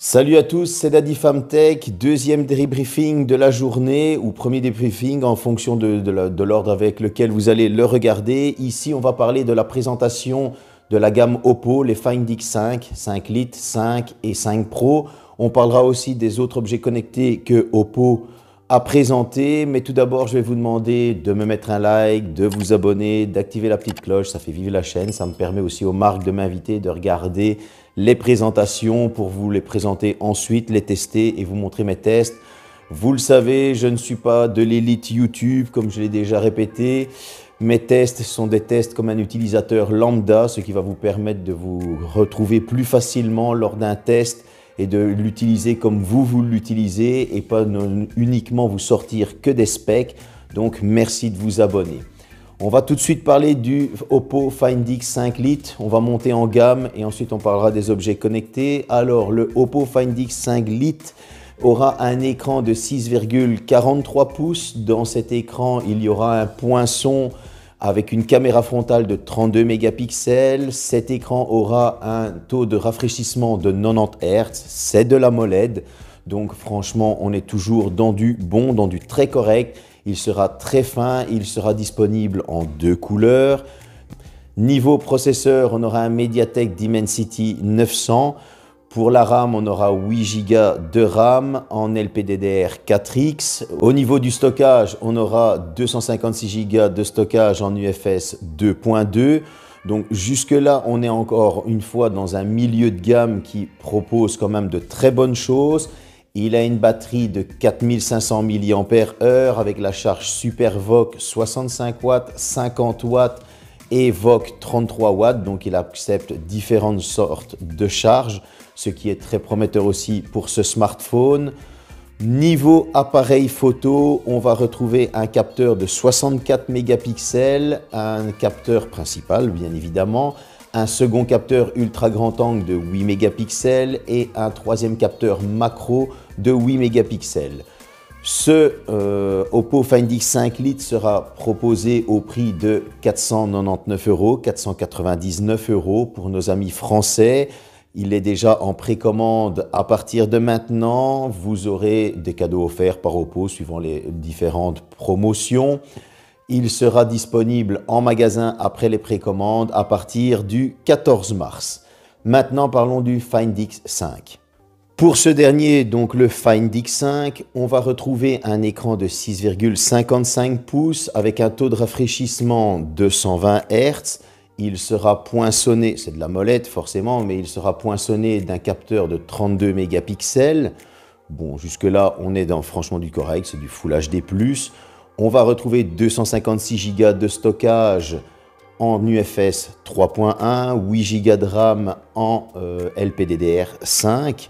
Salut à tous, c'est Daddy Famtech, deuxième débriefing de la journée ou premier débriefing en fonction de l'ordre avec lequel vous allez le regarder. Ici, on va parler de la présentation de la gamme Oppo, les Find X5, 5 Lite, 5 et 5 Pro. On parlera aussi des autres objets connectés que Oppo a présentés. Mais tout d'abord, je vais vous demander de me mettre un like, de vous abonner, d'activer la petite cloche. Ça fait vivre la chaîne. Ça me permet aussi aux marques de m'inviter, de regarder les présentations pour vous les présenter ensuite, les tester et vous montrer mes tests. Vous le savez, je ne suis pas de l'élite YouTube, comme je l'ai déjà répété. Mes tests sont des tests comme un utilisateur lambda, ce qui va vous permettre de vous retrouver plus facilement lors d'un test et de l'utiliser comme vous l'utilisez et pas uniquement vous sortir que des specs. Donc, merci de vous abonner. On va tout de suite parler du Oppo Find X5 Lite. On va monter en gamme et ensuite on parlera des objets connectés. Alors, le Oppo Find X5 Lite aura un écran de 6,43 pouces. Dans cet écran, il y aura un poinçon avec une caméra frontale de 32 mégapixels. Cet écran aura un taux de rafraîchissement de 90 Hz. C'est de l'AMOLED. Donc franchement, on est toujours dans du bon, dans du très correct. Il sera très fin, il sera disponible en deux couleurs. Niveau processeur, on aura un MediaTek Dimensity 900. Pour la RAM, on aura 8 Go de RAM en LPDDR4X. Au niveau du stockage, on aura 256 Go de stockage en UFS 2.2. Donc jusque-là, on est encore une fois dans un milieu de gamme qui propose quand même de très bonnes choses. Il a une batterie de 4500 mAh avec la charge SuperVOOC 65 watts, 50 watts et VOOC 33 watts. Donc il accepte différentes sortes de charges, ce qui est très prometteur aussi pour ce smartphone. Niveau appareil photo, on va retrouver un capteur de 64 mégapixels, un capteur principal bien évidemment, un second capteur ultra grand angle de 8 mégapixels et un troisième capteur macro de 8 mégapixels. Ce Oppo Find X5 Lite sera proposé au prix de 499 €, 499 € pour nos amis français. Il est déjà en précommande à partir de maintenant. Vous aurez des cadeaux offerts par Oppo suivant les différentes promotions. Il sera disponible en magasin après les précommandes à partir du 14 mars. Maintenant, parlons du Find X5. Pour ce dernier, donc le Find X5, on va retrouver un écran de 6,55 pouces avec un taux de rafraîchissement de 120 Hz. Il sera poinçonné, c'est de la molette forcément, mais il sera poinçonné d'un capteur de 32 mégapixels. Bon, jusque-là, on est dans franchement du correct, c'est du Full HD+. On va retrouver 256 Go de stockage en UFS 3.1, 8 Go de RAM en LPDDR5.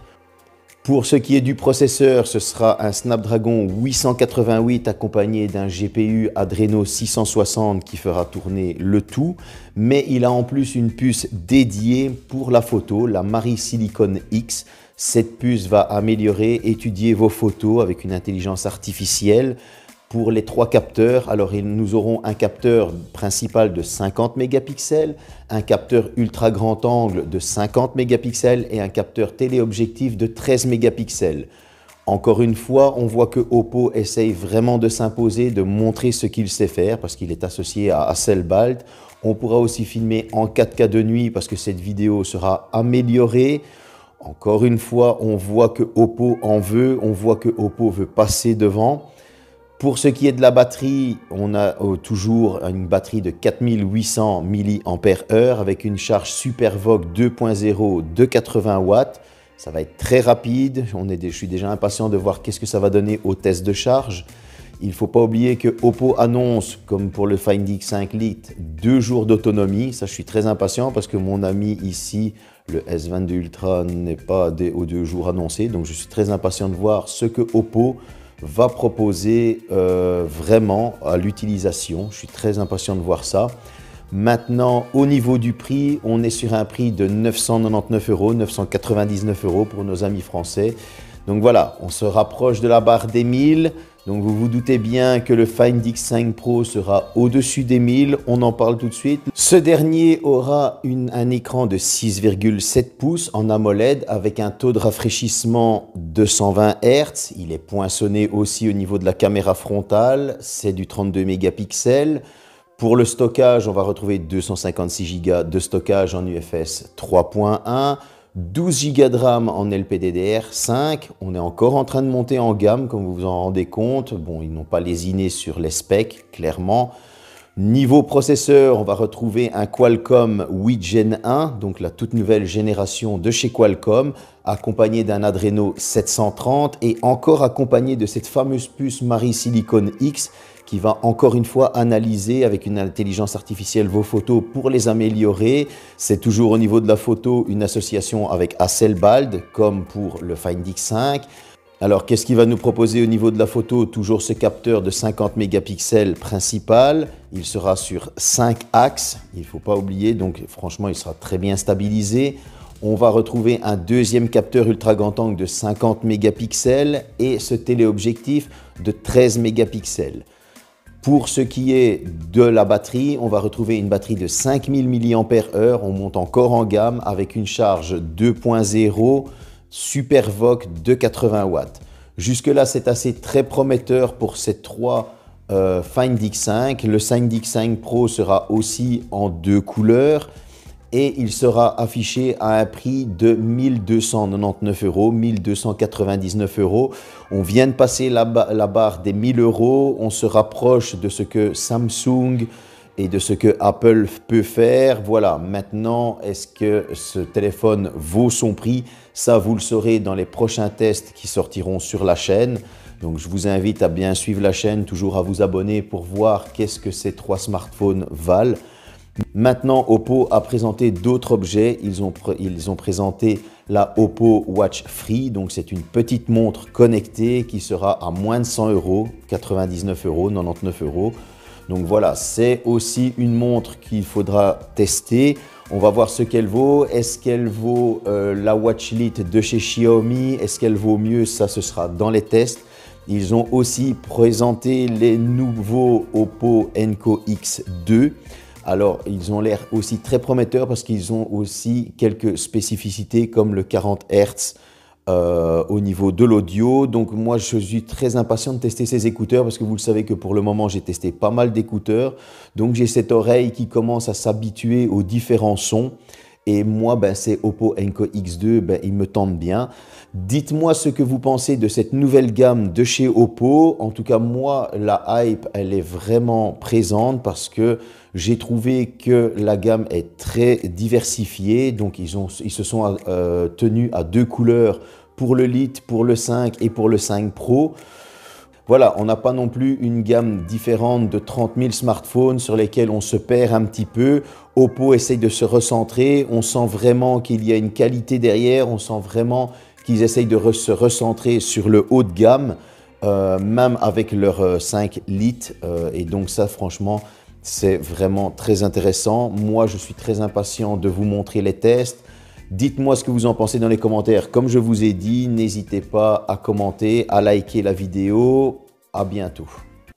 Pour ce qui est du processeur, ce sera un Snapdragon 888 accompagné d'un GPU Adreno 660 qui fera tourner le tout. Mais il a en plus une puce dédiée pour la photo, la Mari Silicon X. Cette puce va améliorer, étudier vos photos avec une intelligence artificielle. Pour les trois capteurs, alors nous aurons un capteur principal de 50 mégapixels, un capteur ultra grand angle de 50 mégapixels et un capteur téléobjectif de 13 mégapixels. Encore une fois, on voit que Oppo essaye vraiment de s'imposer, de montrer ce qu'il sait faire parce qu'il est associé à Hasselblad. On pourra aussi filmer en 4K de nuit parce que cette vidéo sera améliorée. Encore une fois, on voit que Oppo en veut, on voit que Oppo veut passer devant. Pour ce qui est de la batterie, on a toujours une batterie de 4800 mAh avec une charge SuperVOOC 2.0 de 80 watts. Ça va être très rapide. Je suis déjà impatient de voir qu'est-ce que ça va donner au test de charge. Il ne faut pas oublier que Oppo annonce, comme pour le Find X5 Lite, 2 jours d'autonomie. Ça, je suis très impatient parce que mon ami ici, le S22 Ultra, n'est pas aux 2 jours annoncés. Donc, je suis très impatient de voir ce que Oppo va proposer vraiment à l'utilisation. Je suis très impatient de voir ça. Maintenant, au niveau du prix, on est sur un prix de 999 €, 999 € pour nos amis français. Donc voilà, on se rapproche de la barre des 1000. Donc vous vous doutez bien que le Find X5 Pro sera au-dessus des 1000, on en parle tout de suite. Ce dernier aura un écran de 6,7 pouces en AMOLED avec un taux de rafraîchissement de 120 Hz. Il est poinçonné aussi au niveau de la caméra frontale, c'est du 32 mégapixels. Pour le stockage, on va retrouver 256 Go de stockage en UFS 3.1. 12 Go de RAM en LPDDR5, on est encore en train de monter en gamme comme vous vous en rendez compte. Bon, ils n'ont pas lésiné sur les specs, clairement. Niveau processeur, on va retrouver un Qualcomm 8 Gen 1, donc la toute nouvelle génération de chez Qualcomm, accompagné d'un Adreno 730 et encore accompagné de cette fameuse puce Mari Silicon X qui va encore une fois analyser avec une intelligence artificielle vos photos pour les améliorer. C'est toujours au niveau de la photo une association avec Hasselblad comme pour le Find X5. Alors qu'est-ce qu'il va nous proposer au niveau de la photo? Toujours ce capteur de 50 mégapixels principal. Il sera sur 5 axes, il ne faut pas oublier, donc franchement il sera très bien stabilisé. On va retrouver un deuxième capteur ultra grand angle de 50 mégapixels et ce téléobjectif de 13 mégapixels. Pour ce qui est de la batterie, on va retrouver une batterie de 5000 mAh. On monte encore en gamme avec une charge 2.0 SuperVOOC de 80 watts. Jusque-là, c'est assez très prometteur pour ces trois Find X5. Le Find X5 Pro sera aussi en deux couleurs et il sera affiché à un prix de 1299 €, 1299 €. On vient de passer la barre des 1000 €. On se rapproche de ce que Samsung et de ce que Apple peut faire. Voilà, maintenant, est-ce que ce téléphone vaut son prix? Ça, vous le saurez dans les prochains tests qui sortiront sur la chaîne. Donc, je vous invite à bien suivre la chaîne, toujours à vous abonner pour voir qu'est-ce que ces trois smartphones valent. Maintenant, Oppo a présenté d'autres objets. Ils ont présenté la Oppo Watch Free. Donc, c'est une petite montre connectée qui sera à moins de 100 €, 99 €, 99 €. Donc voilà, c'est aussi une montre qu'il faudra tester. On va voir ce qu'elle vaut. Est-ce qu'elle vaut la Watch Lite de chez Xiaomi? Est-ce qu'elle vaut mieux? Ça, ce sera dans les tests. Ils ont aussi présenté les nouveaux Oppo Enco X2. Alors, ils ont l'air aussi très prometteurs parce qu'ils ont aussi quelques spécificités comme le 40 Hz au niveau de l'audio. Donc moi, je suis très impatient de tester ces écouteurs parce que vous le savez que pour le moment, j'ai testé pas mal d'écouteurs. Donc j'ai cette oreille qui commence à s'habituer aux différents sons. Et moi, ces Oppo Enco X2, ils me tentent bien. Dites-moi ce que vous pensez de cette nouvelle gamme de chez Oppo. En tout cas, moi, la hype, elle est vraiment présente parce que j'ai trouvé que la gamme est très diversifiée. Donc, ils se sont tenus à deux couleurs pour le Lite, pour le 5 et pour le 5 Pro. Voilà, on n'a pas non plus une gamme différente de 30 000 smartphones sur lesquels on se perd un petit peu. Oppo essaye de se recentrer. On sent vraiment qu'il y a une qualité derrière. On sent vraiment qu'ils essayent de se recentrer sur le haut de gamme, même avec leur 5 Lite. Et donc ça, franchement, c'est vraiment très intéressant. Moi, je suis très impatient de vous montrer les tests. Dites-moi ce que vous en pensez dans les commentaires. Comme je vous ai dit, n'hésitez pas à commenter, à liker la vidéo. À bientôt.